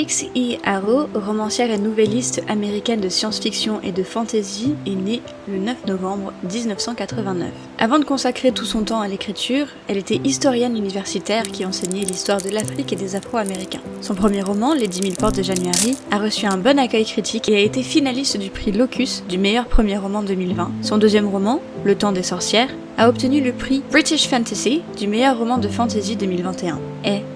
Alix E. Harrow, romancière et nouvelliste américaine de science-fiction et de fantasy, est née le 9 novembre 1989. Avant de consacrer tout son temps à l'écriture, elle était historienne universitaire qui enseignait l'histoire de l'Afrique et des Afro-Américains. Son premier roman, Les 10 000 portes de January, a reçu un bon accueil critique et a été finaliste du prix Locus du meilleur premier roman 2020. Son deuxième roman, Le temps des sorcières, a obtenu le prix British Fantasy du meilleur roman de fantasy 2021.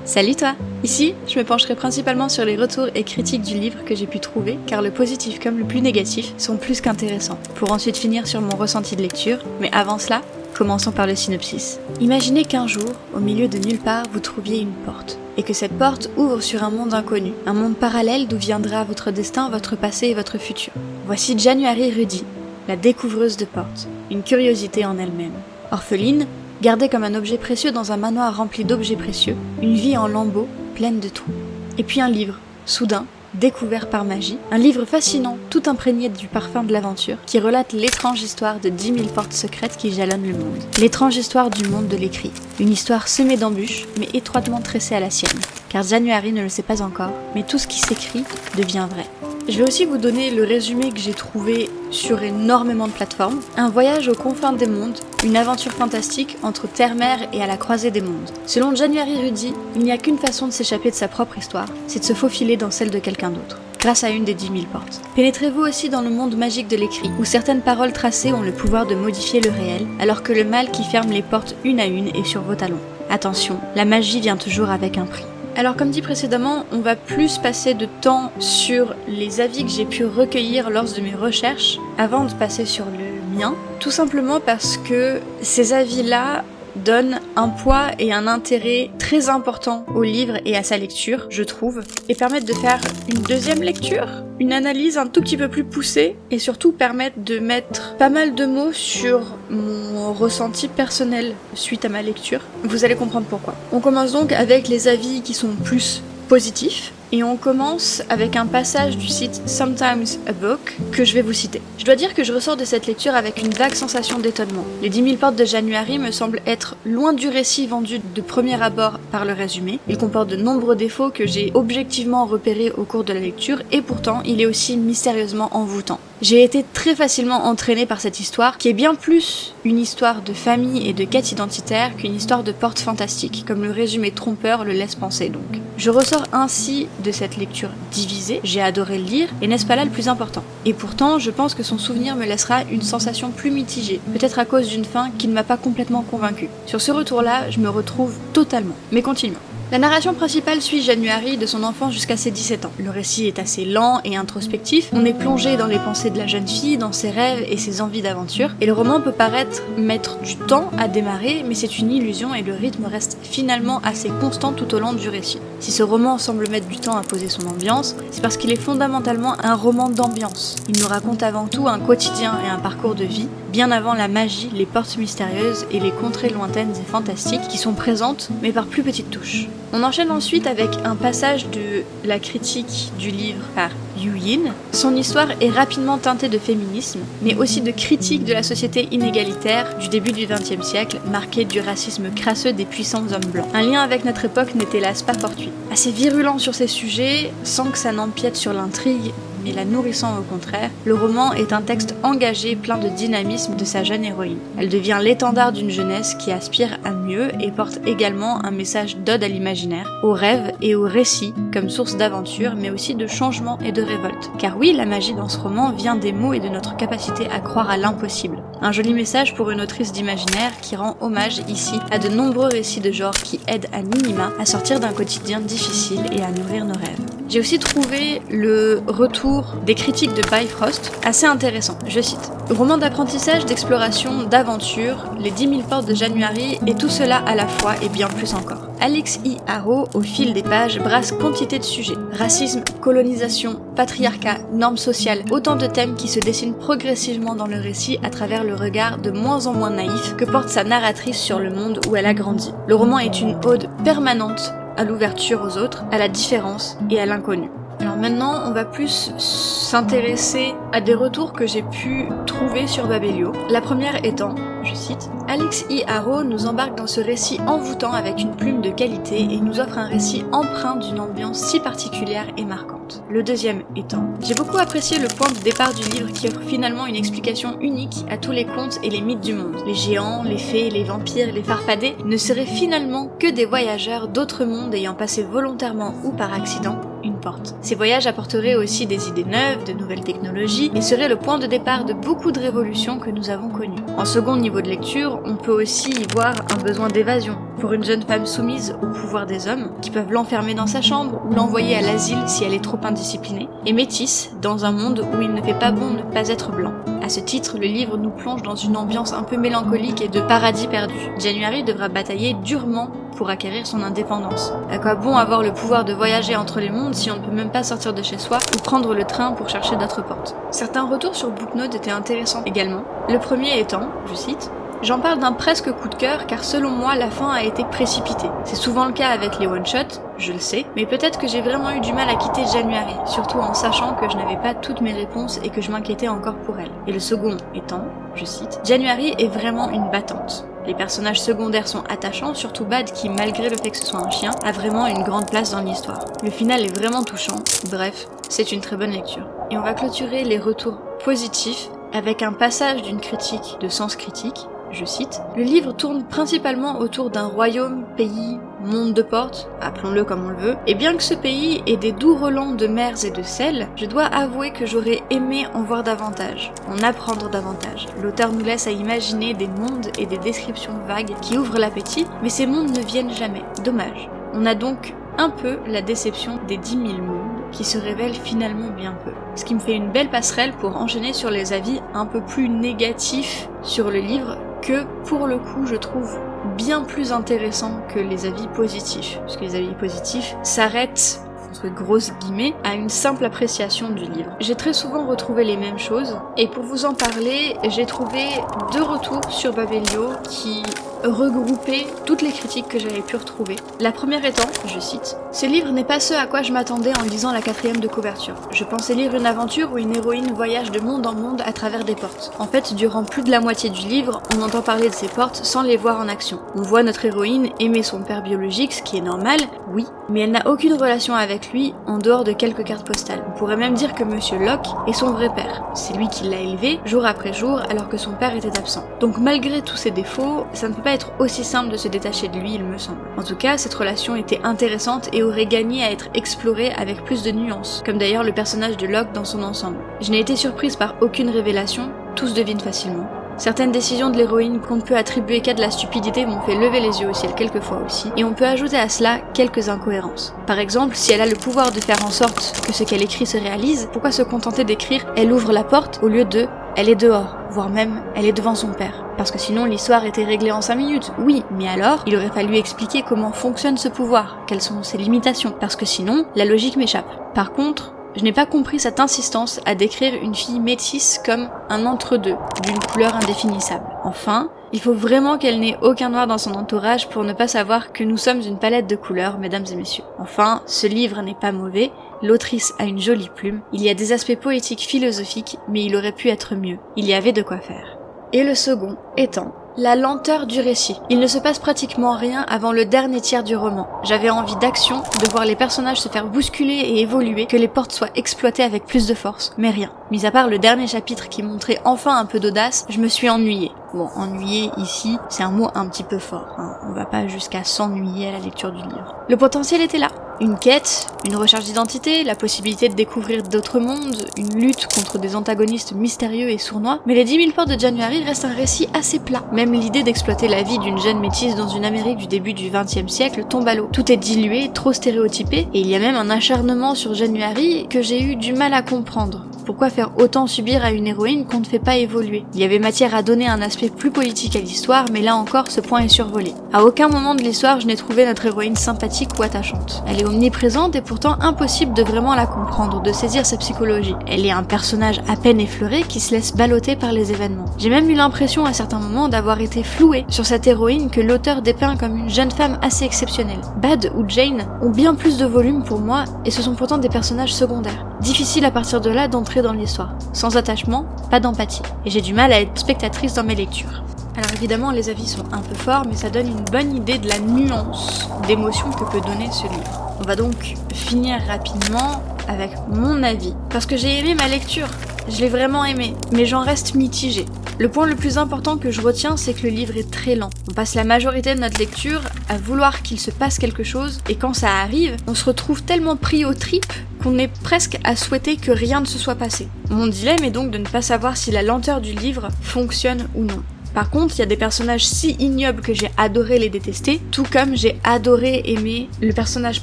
Salut toi! Ici, je me pencherai principalement sur les retours et critiques du livre que j'ai pu trouver, car le positif comme le plus négatif sont plus qu'intéressants, pour ensuite finir sur mon ressenti de lecture, mais avant cela, commençons par le synopsis. Imaginez qu'un jour, au milieu de nulle part, vous trouviez une porte, et que cette porte ouvre sur un monde inconnu, un monde parallèle d'où viendra votre destin, votre passé et votre futur. Voici January Rudy, la découvreuse de portes, une curiosité en elle-même. Orpheline, gardée comme un objet précieux dans un manoir rempli d'objets précieux, une vie en lambeaux, pleine de trous. Et puis un livre, soudain, découvert par magie, un livre fascinant, tout imprégné du parfum de l'aventure, qui relate l'étrange histoire de 10 000 portes secrètes qui jalonnent le monde. L'étrange histoire du monde de l'écrit. Une histoire semée d'embûches, mais étroitement tressée à la sienne. Car January ne le sait pas encore, mais tout ce qui s'écrit devient vrai. Je vais aussi vous donner le résumé que j'ai trouvé sur énormément de plateformes. Un voyage aux confins des mondes, une aventure fantastique entre terre-mer et à la croisée des mondes. Selon January Rudy, il n'y a qu'une façon de s'échapper de sa propre histoire, c'est de se faufiler dans celle de quelqu'un d'autre, grâce à une des 10 000 portes. Pénétrez-vous aussi dans le monde magique de l'écrit, où certaines paroles tracées ont le pouvoir de modifier le réel, alors que le mal qui ferme les portes une à une est sur vos talons. Attention, la magie vient toujours avec un prix. Alors comme dit précédemment, on va plus passer de temps sur les avis que j'ai pu recueillir lors de mes recherches avant de passer sur le mien, tout simplement parce que ces avis-là donnent un poids et un intérêt très important au livre et à sa lecture, je trouve, et permettent de faire une deuxième lecture, une analyse un tout petit peu plus poussée, et surtout permettent de mettre pas mal de mots sur mon ressenti personnel suite à ma lecture. Vous allez comprendre pourquoi. On commence donc avec les avis qui sont plus positifs, et on commence avec un passage du site Sometimes a Book que je vais vous citer. Je dois dire que je ressors de cette lecture avec une vague sensation d'étonnement. Les 10 000 portes de January me semblent être loin du récit vendu de premier abord par le résumé. Il comporte de nombreux défauts que j'ai objectivement repérés au cours de la lecture et pourtant il est aussi mystérieusement envoûtant. J'ai été très facilement entraînée par cette histoire qui est bien plus une histoire de famille et de quête identitaire qu'une histoire de portes fantastiques, comme le résumé trompeur le laisse penser donc. Je ressors ainsi de cette lecture divisée, j'ai adoré le lire, et n'est-ce pas là le plus important? Et pourtant, je pense que son souvenir me laissera une sensation plus mitigée, peut-être à cause d'une fin qui ne m'a pas complètement convaincue. Sur ce retour-là, je me retrouve totalement. Mais continuons. La narration principale suit January de son enfance jusqu'à ses 17 ans. Le récit est assez lent et introspectif, on est plongé dans les pensées de la jeune fille, dans ses rêves et ses envies d'aventure, et le roman peut paraître mettre du temps à démarrer, mais c'est une illusion et le rythme reste finalement assez constant tout au long du récit. Si ce roman semble mettre du temps à poser son ambiance, c'est parce qu'il est fondamentalement un roman d'ambiance. Il nous raconte avant tout un quotidien et un parcours de vie, bien avant la magie, les portes mystérieuses et les contrées lointaines et fantastiques qui sont présentes, mais par plus petites touches. On enchaîne ensuite avec un passage de la critique du livre par Yu Yin. Son histoire est rapidement teintée de féminisme, mais aussi de critique de la société inégalitaire du début du XXe siècle, marquée du racisme crasseux des puissants hommes blancs. Un lien avec notre époque n'est hélas pas fortuit. Assez virulent sur ces sujets, sans que ça n'empiète sur l'intrigue, mais la nourrissant au contraire, le roman est un texte engagé plein de dynamisme de sa jeune héroïne. Elle devient l'étendard d'une jeunesse qui aspire à mieux et porte également un message d'ode à l'imaginaire, au rêve et au récit comme source d'aventure mais aussi de changement et de révolte. Car oui, la magie dans ce roman vient des mots et de notre capacité à croire à l'impossible. Un joli message pour une autrice d'imaginaire qui rend hommage ici à de nombreux récits de genre qui aident à minima à sortir d'un quotidien difficile et à nourrir nos rêves. J'ai aussi trouvé le retour des critiques de Bifrost assez intéressant. Je cite: roman d'apprentissage, d'exploration, d'aventure, les 10 000 portes de January et tout cela à la fois et bien plus encore. Alix E. Harrow, au fil des pages, brasse quantité de sujets. Racisme, colonisation, patriarcat, normes sociales, autant de thèmes qui se dessinent progressivement dans le récit à travers le regard de moins en moins naïf que porte sa narratrice sur le monde où elle a grandi. Le roman est une ode permanente à l'ouverture aux autres, à la différence et à l'inconnu. Alors maintenant, on va plus s'intéresser à des retours que j'ai pu trouver sur Babelio. La première étant, je cite, « Alix I. Harrow nous embarque dans ce récit envoûtant avec une plume de qualité et nous offre un récit empreint d'une ambiance si particulière et marquante. » Le deuxième étant, « J'ai beaucoup apprécié le point de départ du livre qui offre finalement une explication unique à tous les contes et les mythes du monde. Les géants, les fées, les vampires, les farfadets ne seraient finalement que des voyageurs d'autres mondes ayant passé volontairement ou par accident une porte. Ces voyages apporteraient aussi des idées neuves, de nouvelles technologies, et seraient le point de départ de beaucoup de révolutions que nous avons connues. En second niveau de lecture, on peut aussi y voir un besoin d'évasion, pour une jeune femme soumise au pouvoir des hommes, qui peuvent l'enfermer dans sa chambre ou l'envoyer à l'asile si elle est trop indisciplinée, et métisse dans un monde où il ne fait pas bon ne pas être blanc. À ce titre, le livre nous plonge dans une ambiance un peu mélancolique et de paradis perdu. January devra batailler durement pour acquérir son indépendance. À quoi bon avoir le pouvoir de voyager entre les mondes si on ne peut même pas sortir de chez soi ou prendre le train pour chercher d'autres portes? Certains retours sur Booknote étaient intéressants également. Le premier étant, je cite, « J'en parle d'un presque coup de cœur car selon moi la fin a été précipitée. C'est souvent le cas avec les one-shots, je le sais, mais peut-être que j'ai vraiment eu du mal à quitter January, surtout en sachant que je n'avais pas toutes mes réponses et que je m'inquiétais encore pour elle. » Et le second étant, je cite, « January est vraiment une battante. Les personnages secondaires sont attachants, surtout Bad qui, malgré le fait que ce soit un chien, a vraiment une grande place dans l'histoire. Le final est vraiment touchant, bref, c'est une très bonne lecture. » Et on va clôturer les retours positifs avec un passage d'une critique de Sens Critique. Je cite, « Le livre tourne principalement autour d'un royaume, pays, monde de portes, appelons-le comme on le veut, et bien que ce pays ait des doux relents de mers et de sel, je dois avouer que j'aurais aimé en voir davantage, en apprendre davantage. L'auteur nous laisse à imaginer des mondes et des descriptions vagues qui ouvrent l'appétit, mais ces mondes ne viennent jamais. Dommage. On a donc un peu la déception des 10 000 mondes, qui se révèlent finalement bien peu. Ce qui me fait une belle passerelle pour enchaîner sur les avis un peu plus négatifs sur le livre, que pour le coup je trouve bien plus intéressant que les avis positifs, parce que les avis positifs s'arrêtent entre grosses guillemets à une simple appréciation du livre. J'ai très souvent retrouvé les mêmes choses, et pour vous en parler, j'ai trouvé 2 retours sur Babelio qui regrouper toutes les critiques que j'avais pu retrouver. La première étant, je cite, « Ce livre n'est pas ce à quoi je m'attendais en lisant la 4e de couverture. Je pensais lire une aventure où une héroïne voyage de monde en monde à travers des portes. En fait, durant plus de la moitié du livre, on entend parler de ces portes sans les voir en action. On voit notre héroïne aimer son père biologique, ce qui est normal, oui, mais elle n'a aucune relation avec lui en dehors de quelques cartes postales. On pourrait même dire que Monsieur Locke est son vrai père. C'est lui qui l'a élevé, jour après jour, alors que son père était absent. Donc malgré tous ses défauts, ça ne peut pas être aussi simple de se détacher de lui, il me semble. En tout cas, cette relation était intéressante et aurait gagné à être explorée avec plus de nuances, comme d'ailleurs le personnage de Locke dans son ensemble. Je n'ai été surprise par aucune révélation, tout se devine facilement. Certaines décisions de l'héroïne qu'on ne peut attribuer qu'à de la stupidité m'ont fait lever les yeux au ciel quelquefois aussi, et on peut ajouter à cela quelques incohérences. Par exemple, si elle a le pouvoir de faire en sorte que ce qu'elle écrit se réalise, pourquoi se contenter d'écrire « elle ouvre la porte » au lieu de « elle est dehors », voire même « elle est devant son père ». Parce que sinon l'histoire était réglée en 5 minutes, oui, mais alors, il aurait fallu expliquer comment fonctionne ce pouvoir, quelles sont ses limitations, parce que sinon, la logique m'échappe. Par contre, je n'ai pas compris cette insistance à décrire une fille métisse comme un entre-deux, d'une couleur indéfinissable. Enfin, il faut vraiment qu'elle n'ait aucun noir dans son entourage pour ne pas savoir que nous sommes une palette de couleurs, mesdames et messieurs. Enfin, ce livre n'est pas mauvais, l'autrice a une jolie plume, il y a des aspects poétiques philosophiques, mais il aurait pu être mieux. Il y avait de quoi faire. Et le second étant la lenteur du récit. Il ne se passe pratiquement rien avant le dernier tiers du roman. J'avais envie d'action, de voir les personnages se faire bousculer et évoluer, que les portes soient exploitées avec plus de force, mais rien. Mis à part le dernier chapitre qui montrait enfin un peu d'audace, je me suis ennuyée. Bon, ennuyer ici, c'est un mot un petit peu fort, hein. On va pas jusqu'à s'ennuyer à la lecture du livre. Le potentiel était là. Une quête, une recherche d'identité, la possibilité de découvrir d'autres mondes, une lutte contre des antagonistes mystérieux et sournois, mais les 10 000 portes de January restent un récit assez plat. Même l'idée d'exploiter la vie d'une jeune métisse dans une Amérique du début du XXe siècle tombe à l'eau. Tout est dilué, trop stéréotypé, et il y a même un acharnement sur January que j'ai eu du mal à comprendre. Pourquoi faire autant subir à une héroïne qu'on ne fait pas évoluer? Il y avait matière à donner un aspect plus politique à l'histoire, mais là encore, ce point est survolé. À aucun moment de l'histoire, je n'ai trouvé notre héroïne sympathique ou attachante. Elle est omniprésente et pourtant impossible de vraiment la comprendre, de saisir sa psychologie. Elle est un personnage à peine effleuré qui se laisse balloter par les événements. J'ai même eu l'impression à certains moments d'avoir été flouée sur cette héroïne que l'auteur dépeint comme une jeune femme assez exceptionnelle. Bad ou Jane ont bien plus de volume pour moi et ce sont pourtant des personnages secondaires. Difficile à partir de là d'entrer dans l'histoire. Sans attachement, pas d'empathie. Et j'ai du mal à être spectatrice dans mes lectures. Alors évidemment, les avis sont un peu forts, mais ça donne une bonne idée de la nuance d'émotion que peut donner ce livre. On va donc finir rapidement avec mon avis. Parce que j'ai aimé ma lecture, je l'ai vraiment aimé, mais j'en reste mitigée. Le point le plus important que je retiens, c'est que le livre est très lent. On passe la majorité de notre lecture à vouloir qu'il se passe quelque chose, et quand ça arrive, on se retrouve tellement pris aux tripes qu'on est presque à souhaiter que rien ne se soit passé. Mon dilemme est donc de ne pas savoir si la lenteur du livre fonctionne ou non. Par contre, il y a des personnages si ignobles que j'ai adoré les détester, tout comme j'ai adoré aimer le personnage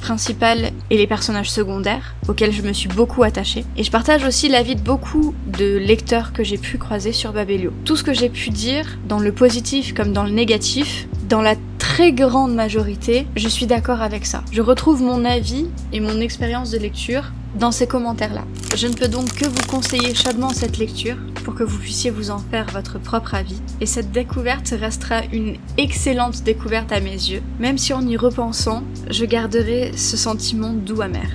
principal et les personnages secondaires, auxquels je me suis beaucoup attachée. Et je partage aussi l'avis de beaucoup de lecteurs que j'ai pu croiser sur Babelio. Tout ce que j'ai pu dire, dans le positif comme dans le négatif, dans la très grande majorité, je suis d'accord avec ça. Je retrouve mon avis et mon expérience de lecture dans ces commentaires-là. Je ne peux donc que vous conseiller chaudement cette lecture pour que vous puissiez vous en faire votre propre avis. Et cette découverte restera une excellente découverte à mes yeux, même si en y repensant, je garderai ce sentiment doux amer.